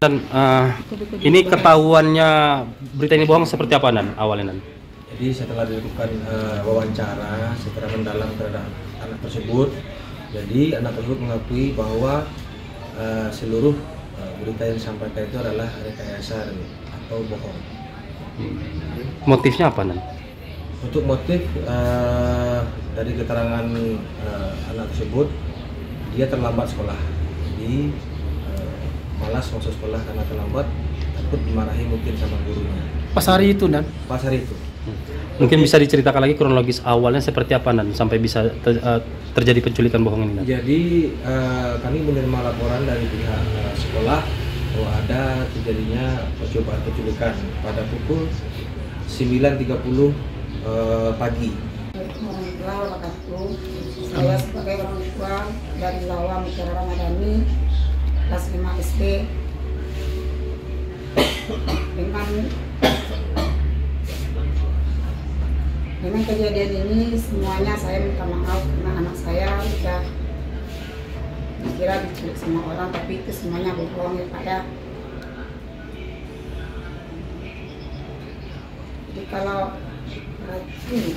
Dan ini ketahuannya berita ini bohong seperti apa Nan awalnya Nan? Jadi setelah dilakukan wawancara secara mendalam terhadap anak tersebut, jadi anak tersebut mengakui bahwa seluruh berita yang disampaikan itu adalah rekayasa atau bohong. Motifnya apa Nan? Untuk motif dari keterangan anak tersebut, dia terlambat sekolah, jadi malas masuk sekolah karena terlambat, takut dimarahi mungkin sama gurunya. Pas hari itu Nan? Pas hari itu. Mungkin bisa diceritakan lagi kronologis awalnya seperti apa Nan sampai bisa terjadi penculikan bohong ini Nan? Jadi kami menerima laporan dari pihak sekolah bahwa ada terjadinya percobaan penculikan pada pukul 9.30 pagi. Saya sebagai orang tua dari Lawang Mutiara Ramadhani kelas 5 SD dengan kejadian ini semuanya saya minta maaf karena anak saya sudah dikira diculik sama orang, tapi itu semuanya bohong ya Pak ya. Jadi kalau ini